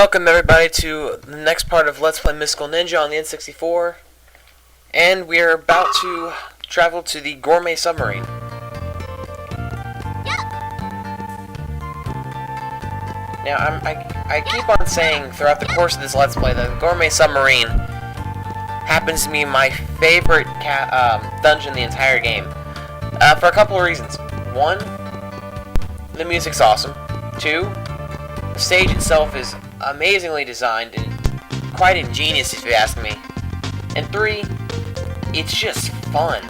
Welcome everybody to the next part of Let's Play Mystical Ninja on the N64, and we are about to travel to the Gourmet Submarine. Now, I keep on saying throughout the course of this Let's Play that the Gourmet Submarine happens to be my favorite dungeon in the entire game, for a couple of reasons. One, the music's awesome. Two, the stage itself is amazingly designed and quite ingenious, if you ask me. And three, it's just fun.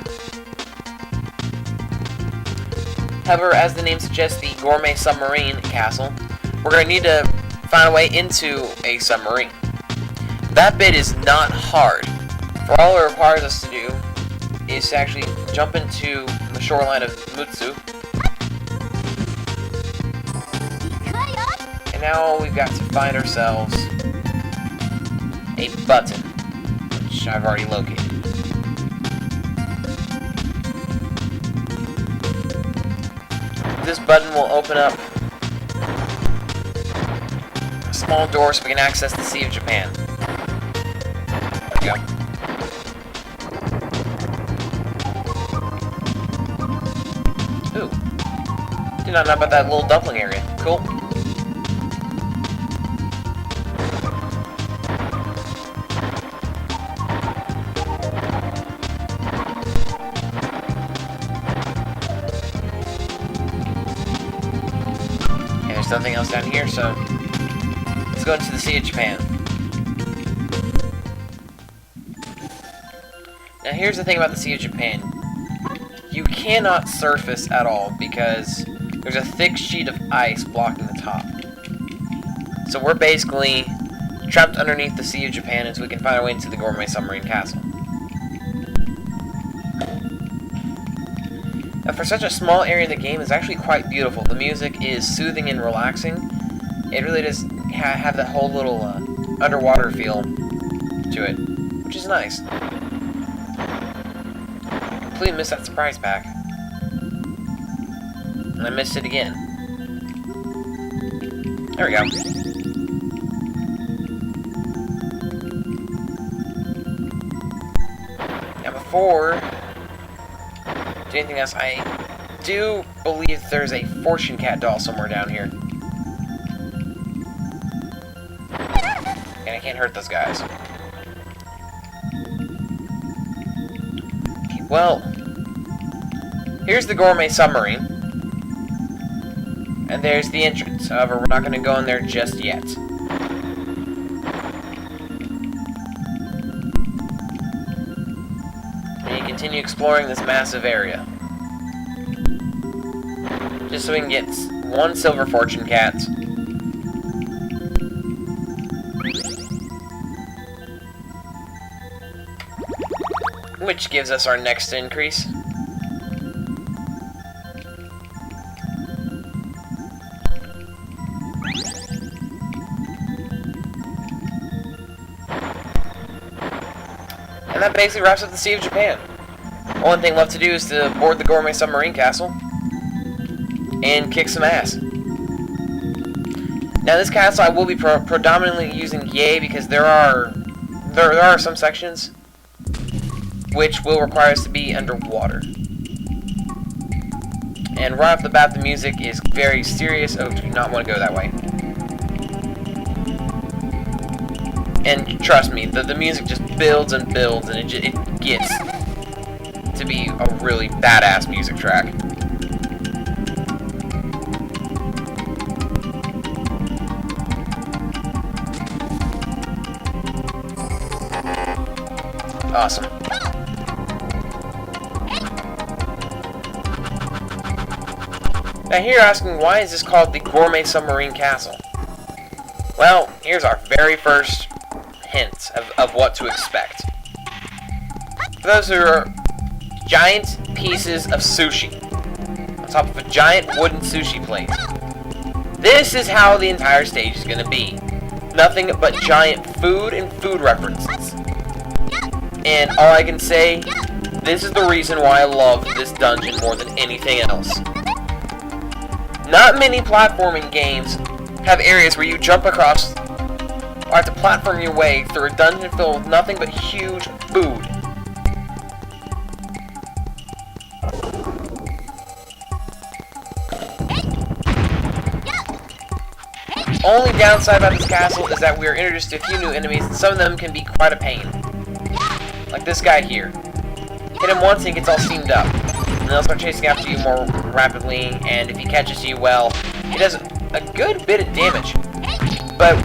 However, as the name suggests, the Gourmet Submarine Castle, we're going to need to find a way into a submarine. That bit is not hard. For all it requires us to do is to actually jump into the shoreline of Mutsu. And now we've got to find ourselves a button, which I've already located. This button will open up a small door so we can access the Sea of Japan. There we go. Ooh. Did not know about that little dumpling area. Cool. Nothing else down here, so let's go into the Sea of Japan. Now here's the thing about the Sea of Japan. You cannot surface at all because there's a thick sheet of ice blocking the top. So we're basically trapped underneath the Sea of Japan until we can find our way into the Gourmet Submarine Castle. Now, for such a small area of the game, it's actually quite beautiful. The music is soothing and relaxing. It really does have that whole little underwater feel to it, which is nice. Completely missed that surprise pack. And I missed it again. There we go. Now before anything else, I do believe there's a fortune cat doll somewhere down here. And I can't hurt those guys. Okay, well, here's the Gourmet Submarine. And there's the entrance. However, we're not going to go in there just yet. Continue exploring this massive area. Just so we can get one silver fortune cat. Which gives us our next increase. And that basically wraps up the Sea of Japan. Only thing left to do is to board the Gourmet Submarine Castle and kick some ass. Now, this castle I will be predominantly using Yay because there are some sections which will require us to be underwater. And right off the bat, the music is very serious. Oh, do not want to go that way. And trust me, the music just builds and builds, and it gets to be a really badass music track. Awesome. Now here you're asking, why is this called the Gourmet Submarine Castle? Well, here's our very first hint of what to expect. For those who are giant pieces of sushi on top of a giant wooden sushi plate. This is how the entire stage is going to be. Nothing but giant food and food references. And all I can say, this is the reason why I love this dungeon more than anything else. Not many platforming games have areas where you jump across or have to platform your way through a dungeon filled with nothing but huge food. Only downside about this castle is that we are introduced to a few new enemies, and some of them can be quite a pain. Like this guy here. Hit him once and he gets all steamed up. And they'll start chasing after you more rapidly, and if he catches you, well, he does a good bit of damage. But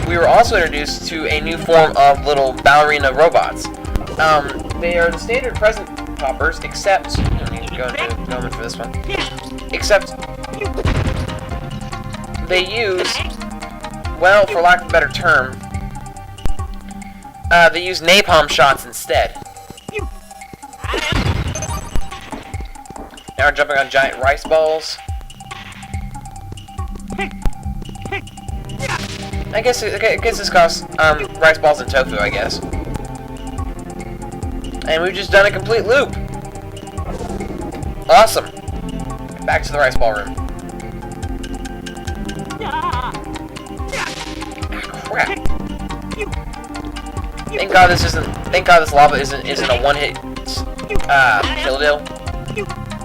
we were also introduced to a new form of little ballerina robots. They are the standard present poppers, except... I need to go in for this one. Except... they use... well, for lack of a better term... they use napalm shots instead. Now we're jumping on giant rice balls. I guess this costs rice balls and tofu, I guess. And we've just done a complete loop. Awesome. Back to the rice ball room. Ah, crap. Thank God this isn't. Thank God this lava isn't a one-hit kill deal.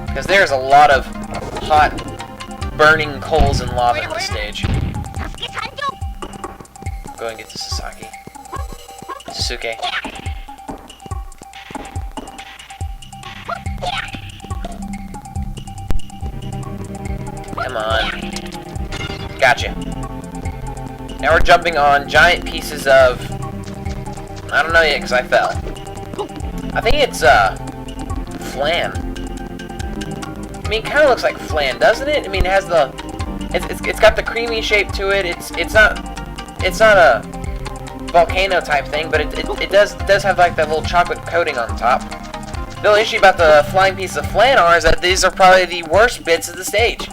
Because there's a lot of hot, burning coals and lava in this stage. Go and get the Sasuke. Sasuke. Come on. Gotcha. Now we're jumping on giant pieces of... I don't know yet because I fell. I think it's, flan. I mean, it kind of looks like flan, doesn't it? I mean, it has the... It's got the creamy shape to it. It's not a volcano type thing, but it does have like that little chocolate coating on the top. The only issue about the flying pieces of flan is that these are probably the worst bits of the stage.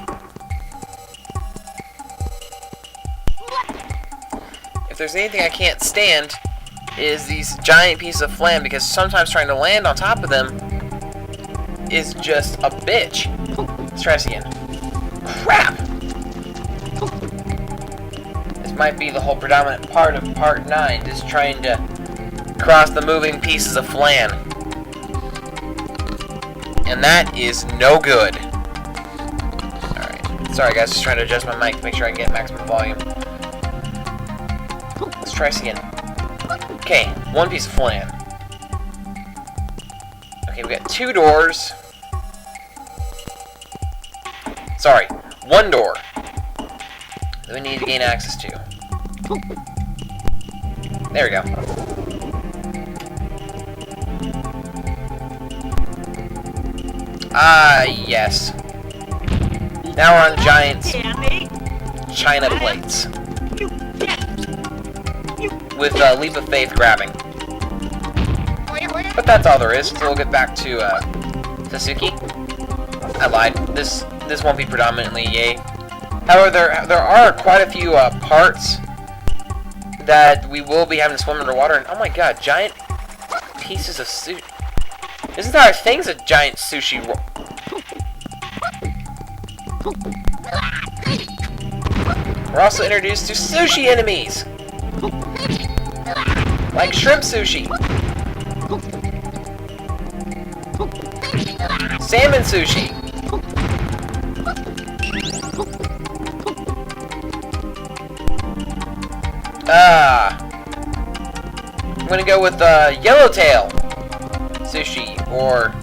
If there's anything I can't stand, is these giant pieces of flan, because sometimes trying to land on top of them is just a bitch. Let's try this again. Crap! This might be the whole predominant part of part 9, just trying to cross the moving pieces of flan. And that is no good. Alright. Sorry guys, just trying to adjust my mic to make sure I can get maximum volume. Let's try this again. Okay, one piece of flan. Okay, we got 2 doors. Sorry, 1 door that we need to gain access to. There we go. Ah, yes. Now we're on giant china plates. With Leap of Faith grabbing. But that's all there is, so we'll get back to Sasuke. I lied. This won't be predominantly yay. However, there are quite a few parts that we will be having to swim underwater. And oh my god, giant pieces of sushi. Isn't there a thing's a giant sushi roll? We're also introduced to sushi enemies! Like shrimp sushi! Salmon sushi! I'm gonna go with yellowtail sushi, or...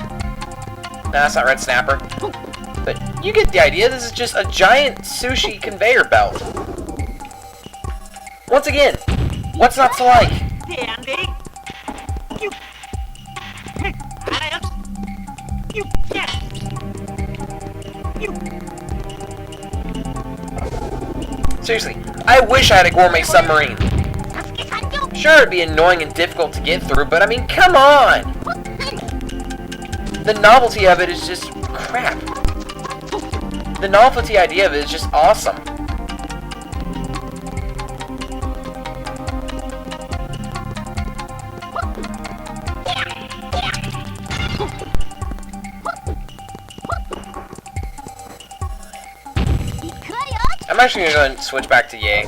Nah, that's not red snapper. But you get the idea, this is just a giant sushi conveyor belt. Once again, what's not to like? Seriously, I wish I had a gourmet submarine. Sure, it'd be annoying and difficult to get through, but I mean, come on! The novelty of it is just crap. The novelty idea of it is just awesome. I'm actually going to go and switch back to Yay.